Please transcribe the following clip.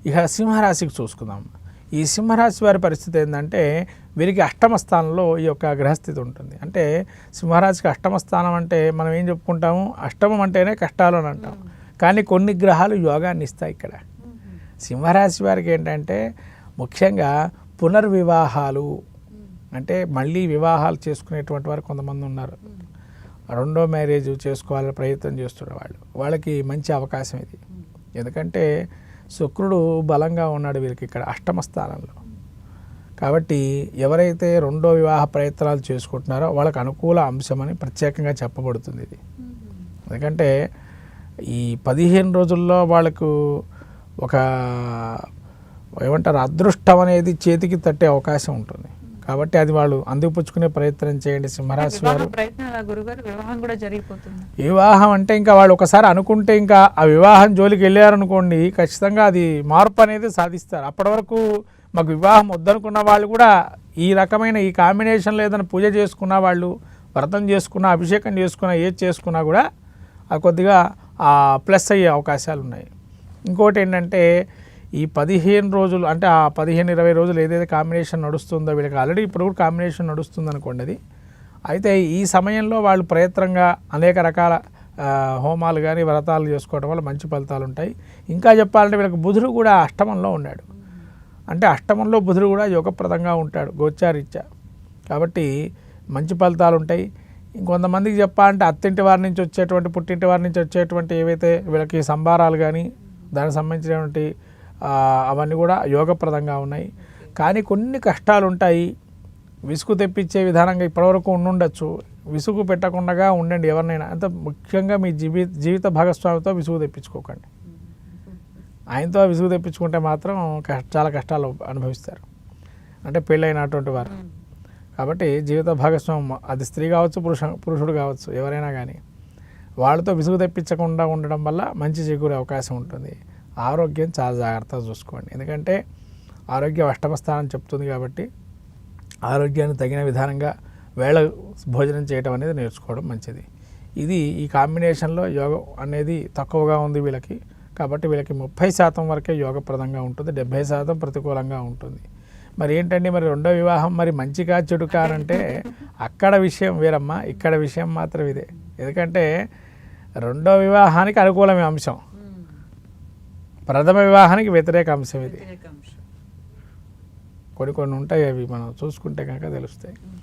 ఇక సింహరాశికి చూసుకుందాం. ఈ సింహరాశి వారి పరిస్థితి ఏంటంటే వీరికి అష్టమ స్థానంలో ఈ యొక్క గ్రహస్థితి ఉంటుంది. అంటే సింహరాశికి అష్టమ స్థానం అంటే మనం ఏం చెప్పుకుంటాము, అష్టమం అంటేనే కష్టాలు అని అంటాం. కానీ కొన్ని గ్రహాలు యోగాన్ని ఇస్తాయి. ఇక్కడ సింహరాశి వారికి ఏంటంటే ముఖ్యంగా పునర్వివాహాలు, అంటే మళ్ళీ వివాహాలు చేసుకునేటువంటి వారు కొంతమంది ఉన్నారు. రెండో మ్యారేజ్ చేసుకోవాలని ప్రయత్నం చేస్తున్న వాళ్ళకి మంచి అవకాశం ఇది. ఎందుకంటే శుక్రుడు బలంగా ఉన్నాడు వీరికి ఇక్కడ అష్టమ స్థానంలో. కాబట్టి ఎవరైతే రెండో వివాహ ప్రయత్నాలు చేసుకుంటున్నారో వాళ్ళకి అనుకూల అంశమని ప్రత్యేకంగా చెప్పబడుతుంది ఇది. ఎందుకంటే ఈ 15 రోజుల్లో వాళ్ళకు ఒక ఏమంటారు అదృష్టం అనేది చేతికి తట్టే అవకాశం ఉంటుంది. కాబట్టి అది వాళ్ళు అందిపుచ్చుకునే ప్రయత్నం చేయండి సింహరాశి వారు. వివాహం అంటే ఇంకా వాళ్ళు ఒకసారి అనుకుంటే ఇంకా ఆ వివాహం జోలికి వెళ్ళారనుకోండి, ఖచ్చితంగా అది మార్పు అనేది సాధిస్తారు. అప్పటి వరకు మాకు వివాహం వద్దనుకున్న వాళ్ళు కూడా ఈ రకమైన ఈ కాంబినేషన్లో ఏదైనా పూజ చేసుకున్న వాళ్ళు, వ్రతం చేసుకున్న, అభిషేకం చేసుకున్న, ఏది చేసుకున్నా కూడా ఆ కొద్దిగా ప్లస్ అయ్యే అవకాశాలు ఉన్నాయి. ఇంకోటి ఏంటంటే ఈ 15 రోజులు అంటే ఆ 15-20 రోజులు ఏదైతే కాంబినేషన్ నడుస్తుందో వీళ్ళకి ఆల్రెడీ ఇప్పుడు కూడా కాంబినేషన్ నడుస్తుంది అనుకోండి అది. అయితే ఈ సమయంలో వాళ్ళు ప్రయత్నంగా అనేక రకాల హోమాలు కానీ వ్రతాలు చేసుకోవడం వల్ల మంచి ఫలితాలు ఉంటాయి. ఇంకా చెప్పాలంటే వీళ్ళకి బుధుడు కూడా అష్టమంలో ఉన్నాడు. అంటే అష్టమంలో బుధుడు కూడా యోగప్రదంగా ఉంటాడు గోచారీత్యా. కాబట్టి మంచి ఫలితాలు ఉంటాయి. ఇంకొంతమందికి చెప్పాలంటే అత్తింటి వారి నుంచి వచ్చేటువంటి, పుట్టింటి వారి నుంచి వచ్చేటువంటి ఏవైతే వీళ్ళకి సంభారాలు కానీ దానికి సంబంధించినటువంటి అవన్నీ కూడా యోగప్రదంగా ఉన్నాయి. కానీ కొన్ని కష్టాలు ఉంటాయి. విసుగు తెప్పించే విధానంగా ఇప్పటివరకు ఉండుండొచ్చు. విసుగు పెట్టకుండా ఉండండి ఎవరినైనా. అంత ముఖ్యంగా మీ జీవిత భాగస్వామితో విసుగు తెప్పించుకోకండి. ఆయనతో విసుగు తెప్పించుకుంటే మాత్రం చాలా కష్టాలు అనుభవిస్తారు. అంటే పెళ్ళైనటువంటి వారు. కాబట్టి జీవిత భాగస్వామి అది స్త్రీ కావచ్చు, పురుషుడు కావచ్చు, ఎవరైనా కానీ వాళ్ళతో విసుగు తెప్పించకుండా ఉండడం వల్ల మంచి చేకూరే అవకాశం ఉంటుంది. ఆరోగ్యం చాలా జాగ్రత్తగా చూసుకోండి. ఎందుకంటే ఆరోగ్యం అష్టమ స్థానం చెప్తుంది. కాబట్టి ఆరోగ్యాన్ని తగిన విధానంగా వేళ భోజనం చేయడం అనేది నేర్చుకోవడం మంచిది. ఇది ఈ కాంబినేషన్లో యోగం అనేది తక్కువగా ఉంది వీళ్ళకి. కాబట్టి వీళ్ళకి 30% వరకే యోగప్రదంగా ఉంటుంది, 70% ప్రతికూలంగా ఉంటుంది. మరి ఏంటండి మరి రెండో వివాహం మరి మంచిగా చెడుకా అంటే అక్కడ విషయం వేరమ్మా, ఇక్కడ విషయం మాత్రం ఇదే. ఎందుకంటే రెండో వివాహానికి అనుకూలమే అంశం, ప్రథమ వివాహానికి వ్యతిరేక అంశం ఇది. కొన్ని ఉంటాయి, అవి మనం చూసుకుంటే కనుక తెలుస్తాయి.